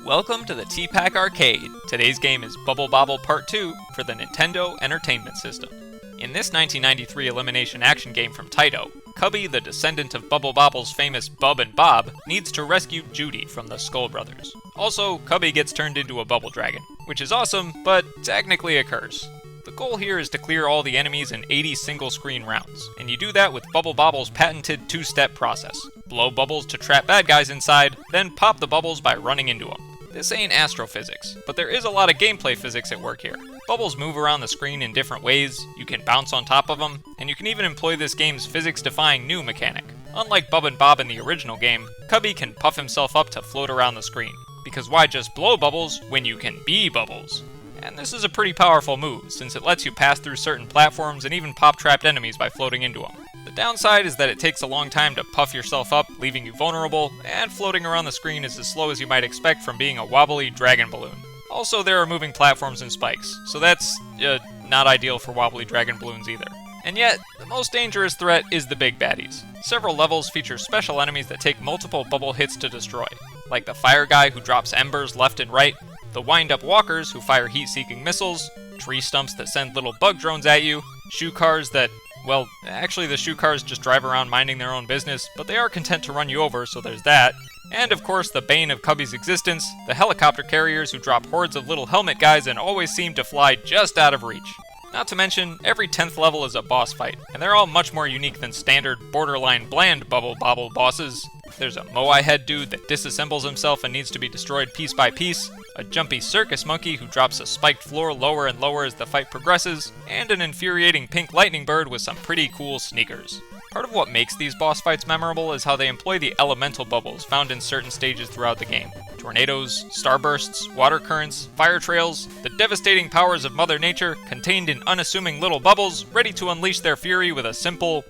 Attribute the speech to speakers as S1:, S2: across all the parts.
S1: Welcome to the T-Pac Arcade. Today's game is Bubble Bobble Part 2 for the Nintendo Entertainment System. In this 1993 elimination action game from Taito, Cubby, the descendant of Bubble Bobble's famous Bub and Bob, needs to rescue Judy from the Skull Brothers. Also, Cubby gets turned into a bubble dragon, which is awesome, but technically a curse. The goal here is to clear all the enemies in 80 single-screen rounds, and you do that with Bubble Bobble's patented two-step process. Blow bubbles to trap bad guys inside, then pop the bubbles by running into them. This ain't astrophysics, but there is a lot of gameplay physics at work here. Bubbles move around the screen in different ways, you can bounce on top of them, and you can even employ this game's physics-defying new mechanic. Unlike Bub and Bob in the original game, Cubby can puff himself up to float around the screen. Because why just blow bubbles when you can be bubbles? And this is a pretty powerful move, since it lets you pass through certain platforms and even pop trapped enemies by floating into them. The downside is that it takes a long time to puff yourself up, leaving you vulnerable, and floating around the screen is as slow as you might expect from being a wobbly dragon balloon. Also, there are moving platforms and spikes, so that's not ideal for wobbly dragon balloons either. And yet, the most dangerous threat is the big baddies. Several levels feature special enemies that take multiple bubble hits to destroy, like the fire guy who drops embers left and right, the wind-up walkers who fire heat-seeking missiles, tree stumps that send little bug drones at you, shoe cars that, well, actually the shoe cars just drive around minding their own business, but they are content to run you over, so there's that. And of course the bane of Cubby's existence, the helicopter carriers who drop hordes of little helmet guys and always seem to fly just out of reach. Not to mention, every 10th level is a boss fight, and they're all much more unique than standard, borderline bland Bubble Bobble bosses. There's a Moai head dude that disassembles himself and needs to be destroyed piece by piece, a jumpy circus monkey who drops a spiked floor lower and lower as the fight progresses, and an infuriating pink lightning bird with some pretty cool sneakers. Part of what makes these boss fights memorable is how they employ the elemental bubbles found in certain stages throughout the game. Tornadoes, starbursts, water currents, fire trails, the devastating powers of Mother Nature contained in unassuming little bubbles ready to unleash their fury with a simple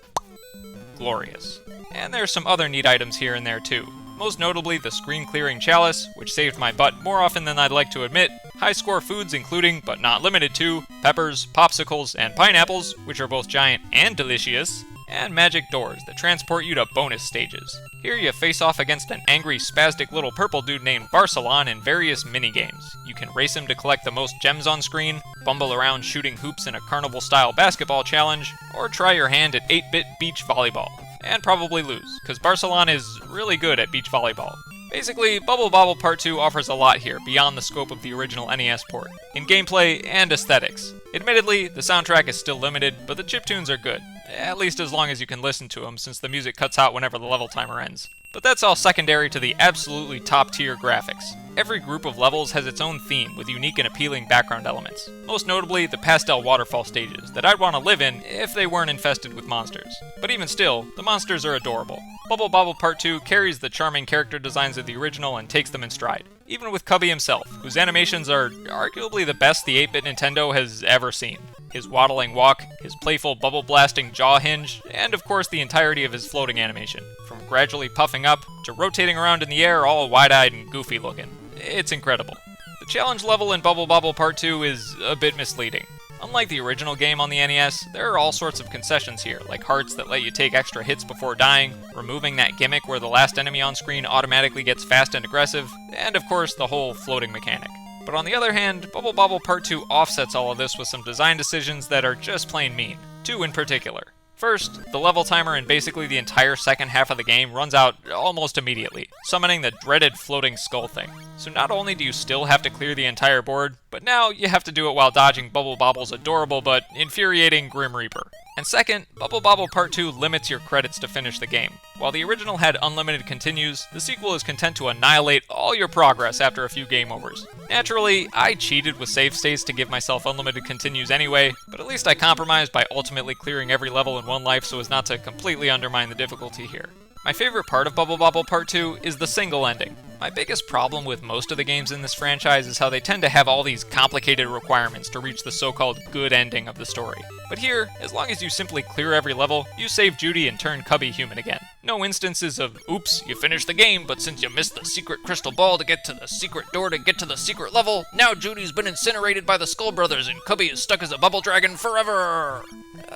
S1: glorious. And there's some other neat items here and there too. Most notably the screen-clearing chalice, which saved my butt more often than I'd like to admit, high-score foods including, but not limited to, peppers, popsicles, and pineapples, which are both giant and delicious, and magic doors that transport you to bonus stages. Here you face off against an angry, spastic little purple dude named Barcelon in various minigames. You can race him to collect the most gems on screen, bumble around shooting hoops in a carnival-style basketball challenge, or try your hand at 8-bit beach volleyball. And probably lose, because Barcelon is really good at beach volleyball. Basically, Bubble Bobble Part 2 offers a lot here beyond the scope of the original NES port, in gameplay and aesthetics. Admittedly, the soundtrack is still limited, but the chiptunes are good, at least as long as you can listen to them since the music cuts out whenever the level timer ends. But that's all secondary to the absolutely top-tier graphics. Every group of levels has its own theme with unique and appealing background elements, most notably the pastel waterfall stages that I'd want to live in if they weren't infested with monsters. But even still, the monsters are adorable. Bubble Bobble Part 2 carries the charming character designs of the original and takes them in stride, even with Cubby himself, whose animations are arguably the best the 8-bit Nintendo has ever seen. His waddling walk, his playful bubble-blasting jaw hinge, and of course the entirety of his floating animation, from gradually puffing up to rotating around in the air all wide-eyed and goofy looking. It's incredible. The challenge level in Bubble Bobble Part 2 is a bit misleading. Unlike the original game on the NES, there are all sorts of concessions here, like hearts that let you take extra hits before dying, removing that gimmick where the last enemy on screen automatically gets fast and aggressive, and of course the whole floating mechanic. But on the other hand, Bubble Bobble Part 2 offsets all of this with some design decisions that are just plain mean. Two in particular. First, the level timer in basically the entire second half of the game runs out almost immediately, summoning the dreaded floating skull thing. So not only do you still have to clear the entire board, but now you have to do it while dodging Bubble Bobble's adorable but infuriating Grim Reaper. And second, Bubble Bobble Part 2 limits your credits to finish the game. While the original had unlimited continues, the sequel is content to annihilate all your progress after a few game overs. Naturally, I cheated with save states to give myself unlimited continues anyway, but at least I compromised by ultimately clearing every level in one life so as not to completely undermine the difficulty here. My favorite part of Bubble Bobble Part 2 is the single ending. My biggest problem with most of the games in this franchise is how they tend to have all these complicated requirements to reach the so-called good ending of the story. But here, as long as you simply clear every level, you save Judy and turn Cubby human again. No instances of, oops, you finished the game, but since you missed the secret crystal ball to get to the secret door to get to the secret level, now Judy's been incinerated by the Skull Brothers and Cubby is stuck as a bubble dragon forever!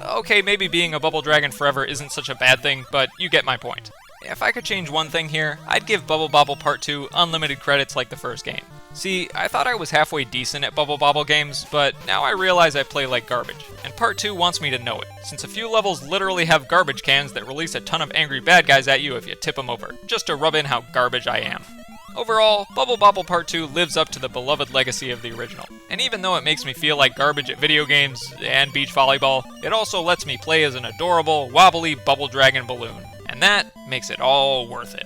S1: Okay, maybe being a bubble dragon forever isn't such a bad thing, but you get my point. If I could change one thing here, I'd give Bubble Bobble Part 2 unlimited credits like the first game. See, I thought I was halfway decent at Bubble Bobble games, but now I realize I play like garbage, and Part 2 wants me to know it, since a few levels literally have garbage cans that release a ton of angry bad guys at you if you tip them over, just to rub in how garbage I am. Overall, Bubble Bobble Part 2 lives up to the beloved legacy of the original, and even though it makes me feel like garbage at video games and beach volleyball, it also lets me play as an adorable, wobbly bubble dragon balloon, and that makes it all worth it.